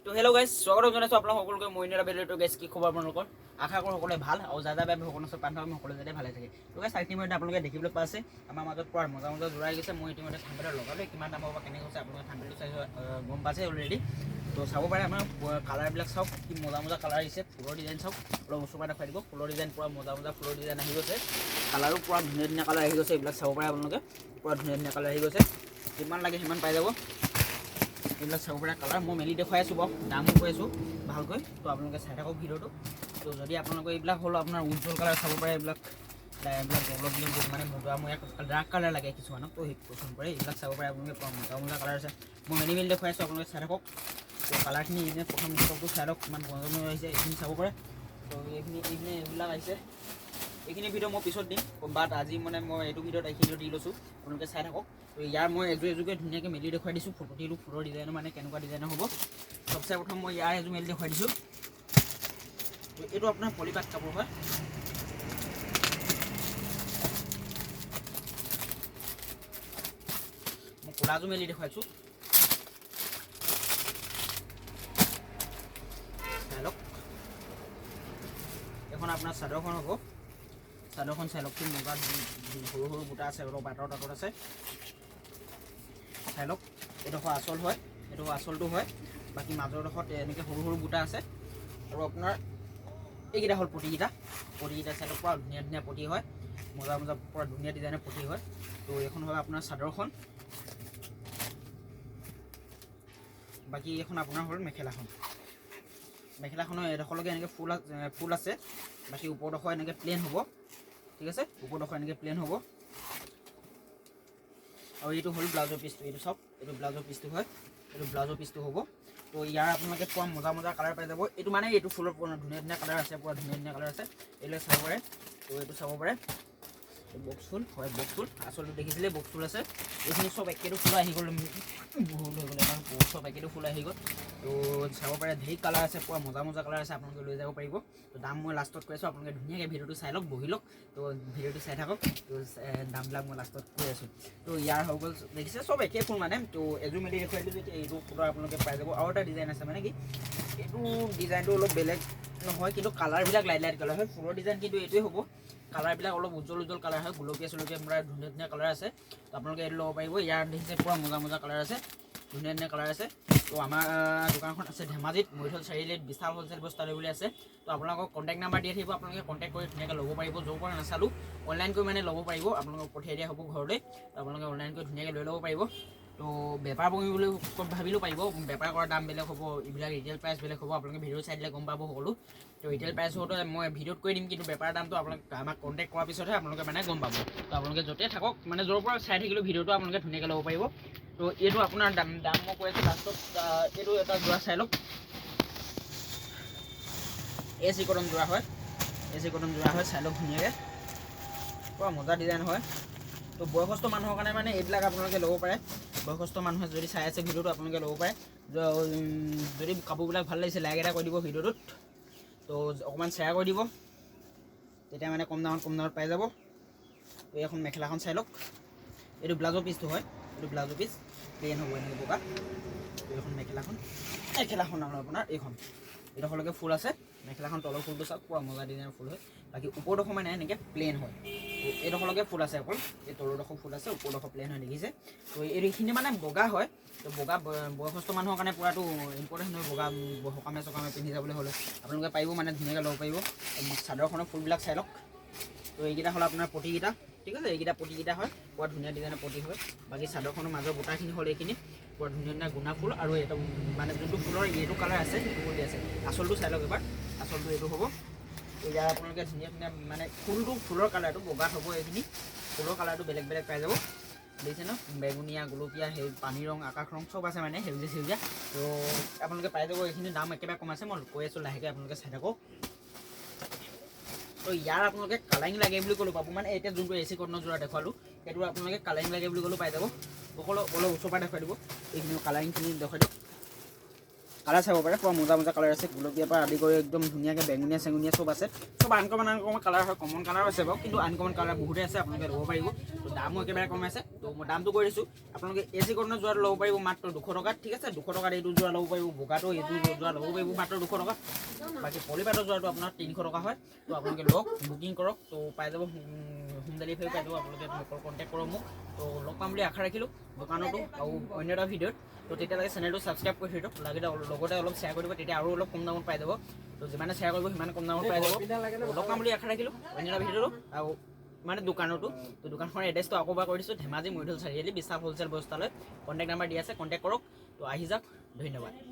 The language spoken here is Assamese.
তো হেল্ল' গাইজ, স্বাগতম জনাইছোঁ আপোনালোক সকলোকে মইনা বেলেটো গাইজ। কি খবৰ আপোনালোকৰ? আশা কৰোঁ সকলোৱে ভাল আৰু যা বেয়া সকলো পান্ধৱ সকলো যাতে ভালে থাকে। তো গাইজ ইতিমধ্যে আপোনালোকে দেখিবলৈ পাইছে আমাৰ মাজত পোৱাৰ মজা জোৰাই গৈছে। মই ইতিমধ্যে থাম্বেলত লগালোঁ, কিমান দাম হ'ব বা কেনেকৈ হৈছে আপোনালোকে থাম্বেলটো চাই গম পাইছে অলৰেডি। তো চাব পাৰে আমাৰ কালাৰবিলাক চাওক, কি মজা কালাৰ আহিছে। ফুলৰ ডিজাইন চাওক, অলপ ওচৰৰ পৰা দেখাই দিব। ফুলৰ ডিজাইন পূৰা মজা ফুলৰ ডিজাইন আহি গৈছে। কালাৰো পূৰা ধুনীয়া কালাৰ আহি গৈছে। এইবিলাক চাব পাৰে আপোনালোকে, পূৰা ধুনীয়া কালাৰ আহি গৈছে। যিমান লাগে সিমান পাই যাব। এইবিলাক চাব পাৰে কালাৰ মই মেলি দেখুৱাই আছোঁ বাৰু, দামো কৈ আছোঁ ভালকৈ। তো আপোনালোকে চাই থাকক ভিডিঅ'টো। তো যদি আপোনালোকৰ এইবিলাক হ'ল আপোনাৰ উজ্জ্বল কালাৰ চাব পাৰে, এইবিলাক অলপ মানে মজুৱামূৰীয়া ডাৰ্ক কালাৰ লাগে কিছুমানক, তো সেইটো পচন্দ কৰে। এইবিলাক চাব পাৰে আপোনালোকে, মজা কালাৰ আছে। মই মেলি দেখুৱাই আছোঁ, আপোনালোকে চাই থাকক। তো কালাৰখিনি এইপিনে প্ৰথম ষ্টকটো চাই লওক, কিমান মজা আহিছে। এইখিনি চাব পাৰে। তো এইপিনে এইবিলাক আহিছে। এইখিনি ভিডিঅ' মই পিছত দিম, বাট আজি মানে মই এইটো ভিডিঅ'ত এইখিনি দি লৈছোঁ, আপোনালোকে চাই থাকক। তো ইয়াৰ মই এযোৰকে ধুনীয়াকৈ মেলি দেখুৱাই দিছোঁ। প্ৰতিটো ফুলৰ ডিজাইনৰ মানে কেনেকুৱা ডিজাইনৰ হ'ব। চবচে প্ৰথম মই ইয়াৰ এযোৰ মেলি দেখুৱাই দিছোঁ। তো এইটো আপোনাৰ পলিপাট কাপোৰ হয়। মই ক'লাযোৰ মেলি দেখুৱাইছোঁ, চাই লওক। এখন আপোনাৰ চাদৰখন হ'ব। চাদৰখন চাই লওক, মুগাত সৰু বুটা আছে, অলপ বাটৰ আছে। চাই লওক, এইডোখৰ আচল হয়, এইডোখৰ আচলটো হয়। বাকী মাজৰডোখৰত এনেকৈ সৰু বুটা আছে। আৰু আপোনাৰ এইকেইটা হ'ল পতিকেইটা চাই লওক, পূৰা ধুনীয়া পতি হয়। মজা পূৰা ধুনীয়া ডিজাইনৰ পতি হয়। তো এইখন হয় আপোনাৰ চাদৰখন। বাকী এইখন আপোনাৰ হ'ল মেখেলাখনৰ এডোখৰলৈকে এনেকৈ ফুল আছে। বাকী ওপৰডোখৰ এনেকৈ প্লেইন হ'ব, ঠিক আছে। ওপৰডোখৰ এনেকৈ প্লেইন হ'ব। আৰু এইটো হ'ল ব্লাউজৰ পিচটো। এইটো চাওক, এইটো ব্লাউজৰ পিচটো হয়, এইটো ব্লাউজৰ পিচটো হ'ব। তো ইয়াৰ আপোনালোকে পূৰা মজা কালাৰ পাই যাব। এইটো মানে এইটো ফুলৰ ধুনীয়া কালাৰ আছে, পূৰা ধুনীয়া কালাৰ আছে। এইবিলাক চাব পাৰে। তো এইটো চাব পাৰে, বক্স ফুল হয়, বক্স ফুল আচলতে দেখিছিলে বক্স ফুল আছে। এইখিনি চব একেটো ফুল আহি গ'ল, বহুত হৈ গ'ল, চব একেটো ফুল আহি গ'ল। তো চাব পাৰে, ধেৰ কালাৰ আছে, পূৰা মজা কালাৰ আছে। আপোনালোকে লৈ যাব পাৰিব। তো দাম মই লাষ্টত কৈ আছোঁ, আপোনালোকে ধুনীয়াকৈ ভিডিঅ'টো চাই লওক, বহি লওক। তো ভিডিঅ'টো চাই থাকক। তো দামবিলাক মই লাষ্টত কৈ আছোঁ। তো ইয়াৰ হৈ গ'ল, দেখিছে চব একেই ফুল মানে। তো এযোৰ মেলি দেখুৱাই দিলোঁ যেতিয়া এইটো ফুলৰ আপোনালোকে পাই যাব। আৰু এটা ডিজাইন আছে, মানে কি এইটো ডিজাইনটো অলপ বেলেগ নহয়, কিন্তু কালাৰবিলাক লাইট কালাৰ হয়। ফুলৰ ডিজাইন কিন্তু এইটোৱে হ'ব। কালাৰবিলাক অলপ উজ্জ্বল কালাৰ হয়, গুলপীয়া পূৰা ধুনীয়া কালাৰ আছে। তো আপোনালোকে এইটো ল'ব পাৰিব। ইয়াৰ দেখিছে পূৰা মজা কালাৰ আছে, ধুনীয়া কালাৰ আছে। তো আমাৰ দোকানখন আছে ধেমাজিত, মৰিধল চাৰিআলিত, বিশাল হ'লচেল বস্তালৈ বুলি আছে। তো আপোনালোকক কণ্টেক্ট নাম্বাৰ দিয়া থাকিব, আপোনালোকে কণ্টেক্ট কৰি ধুনীয়াকৈ ল'ব পাৰিব। য'ৰ পৰা নাচালোঁ অনলাইন কৰি মানে ল'ব পাৰিব। আপোনালোকক পঠিয়াই দিয়া হ'ব ঘৰলৈ। তো আপোনালোকে অনলাইন কৰি ধুনীয়াকৈ লৈ ল'ব পাৰিব। তো বেপাৰ কৰিম বুলি ভাবিলেও পাৰিব। বেপাৰ কৰাৰ দাম বেলেগ হ'ব, এইবিলাক ৰিটেল প্ৰাইচ বেলেগ হ'ব। আপোনালোকে ভিডিঅ' চাই দিলে গম পাব সকলো। তো ৰিটেল প্ৰাইচ হয়তো মই ভিডিঅ'ত কৈ দিম, কিন্তু বেপাৰ দামটো আমাক কণ্টেক্ট কৰাৰ পিছতহে আপোনালোকে মানে গম পাব। তো আপোনালোকে য'তে থাকক, মানে য'ৰ পৰা চাই থাকিলেও ভিডিঅ'টো আপোনালোকে ধুনীয়াকৈ ল'ব পাৰিব। তো এইটো আপোনাৰ দাম মই কৈ আছোঁ লাষ্টত। এইটো এটা যোৰা চাই লওক, AC কটন যোৰা হয়, চাই লওক ধুনীয়াকৈ, পূৰা মজা ডিজাইন হয়। তো বয়সস্থ মানুহৰ কাৰণে মানে এইবিলাক আপোনালোকে ল'ব পাৰে। বয়সস্থ মানুহে যদি চাই আছে ভিডিঅ'টো, আপোনালোকে ল'ব পাৰে। যদি কাপোৰবিলাক ভাল লাগিছে, লাইক এটা কৰি দিব ভিডিঅ'টোত। তো অকণমান শ্বেয়াৰ কৰি দিব, তেতিয়া মানে কম দামত পাই যাব। তো এইখন মেখেলাখন চাই লওক, এইটো ব্লাউজৰ পিচটো হয়, এইটো ব্লাউজৰ পিচ প্লেইন হ'ব এনেকৈ বগা। তো এইখন মেখেলাখন আৰু আপোনাৰ এইডোখৰলৈকে ফুল আছে। মেখেলাখন তলৰ ফুলটো চাওক, পূৰা মজা ডিজাইনৰ ফুল হয়। বাকী ওপৰডোখৰ মানে এনেকৈ প্লেইন হয়। তো এইডোখৰলৈকে ফুল আছে, অকল এই তলৰডোখৰ ফুল আছে, ওপৰডোখৰ প্লেইন হয়, দেখিছে। তো এইখিনি মানে বগা হয়। তো বগা বয়সস্থ মানুহৰ কাৰণে পূৰাটো ইম্পৰ্টেণ্ট হয়। বগা সকামে পিন্ধি যাবলৈ হ'লে আপোনালোকে পাৰিব, মানে ধুনীয়াকৈ ল'ব পাৰিব। চাদৰখনৰ ফুলবিলাক চাই লওক। তো এইকেইটা হ'ল আপোনাৰ পতিকেইটা, ঠিক আছে। এইকেইটা পতিকেইটা হয়, পূৰা ধুনীয়া ডিজাইনৰ পতি হয়। বাকী চাদৰখনৰ মাজৰ বুটাখিনি হ'ল এইখিনি, পূৰা ধুনীয়া গুণা ফুল। আৰু এইটো মানে যোনটো ফুলৰ এইটো কালাৰ আছে, সেইটো ফুল আছে। আচলটো চাই লওক এবাৰ, আচলটো এইটো হ'ব। ইয়াৰ আপোনালোকে ধুনীয়া মানে ফুলৰ কালাৰটো বগাত হ'ব। এইখিনি ফুলৰ কালাৰটো বেলেগ পাই যাব, দেখিছে ন। বেঙুনীয়া, গুলপীয়া, পানী ৰং, আকাশ ৰং চব আছে, মানে সেউজীয়া। তো আপোনালোকে পাই যাব। এইখিনি দাম একেবাৰে কম আছে, মই কৈ আছোঁ লাহেকৈ, আপোনালোকে চাই থাকক। তো ইয়াৰ আপোনালোকে কালাৰিং লাগে বুলি ক'লেও পাব, মানে এতিয়া যোনটো AC কটনৰ যোৰা দেখুৱালোঁ, সেইটো আপোনালোকে কালাৰিং লাগে বুলি ক'লেও পাই যাব। অলপ ওচৰৰ পৰা দেখুৱাই দিব, এইখিনি কালাৰিংখিনি দেখুৱাই দিয়ক। কালাৰ চাব পাৰে পুৰা মজা মজা কালাৰ আছে গুলপীয়াৰ পৰা আদি কৰি একদম ধুনীয়াকৈ বেঙুনীয়া চেঙুনীয়া চব আছে চব আনকমন কালাৰ হয় কমন কালাৰ আছে বাৰু কিন্তু আনকমন কালাৰ বহুতেই আছে আপোনালোকে ল'ব পাৰিব তো দামো একেবাৰে কম আছে তো মই দামটো কৰি দিছোঁ আপোনালোকে এচি কটনৰ যোৰা ল'ব পাৰিব মাত্ৰ 200 টকাত ঠিক আছে 200 টকাত এইটো যোৰা ল'ব পাৰিব বগাটো এইটো যোৰা ল'ব পাৰিব মাত্ৰ 200 টকাত বাকী পলিপাটৰ যোৰাটো আপোনাৰ 300 টকা হয় তো আপোনালোকে লওক বুকিং কৰক তো পাই যাব হোম ডেলিভাৰী পাই যাব আপোনালোকে কণ্টেক্ট কৰক মোক তো লগ পাম বুলি আশা ৰাখিলোঁ দোকানতো আৰু অন্য এটা ভিডিঅ'ত তো তেতিয়ালৈকে চেনেলটো ছাবস্ক্ৰাইব কৰি থৈ দিয়ক লগতে অলপ শ্বেয়াৰ কৰিব তেতিয়া আৰু অলপ কম দামত পাই যাব তো যিমানে শ্বেয়াৰ কৰিব সিমানে কম দামত পাই যাব লগ পাম বুলি আশা ৰাখিলোঁ অন্য এটা ভিডিঅ'টো আৰু মানে দোকানতো তো দোকানখনৰ এড্ৰেছটো আকৌ এবাৰ কৰি দিছোঁ ধেমাজি মৰিধল চাৰিআলি বিশাল হ'লচেল বস্তালৈ কণ্টেক্ট নাম্বাৰ দি আছে কণ্টেক্ট কৰক তো আহি যাওক ধন্যবাদ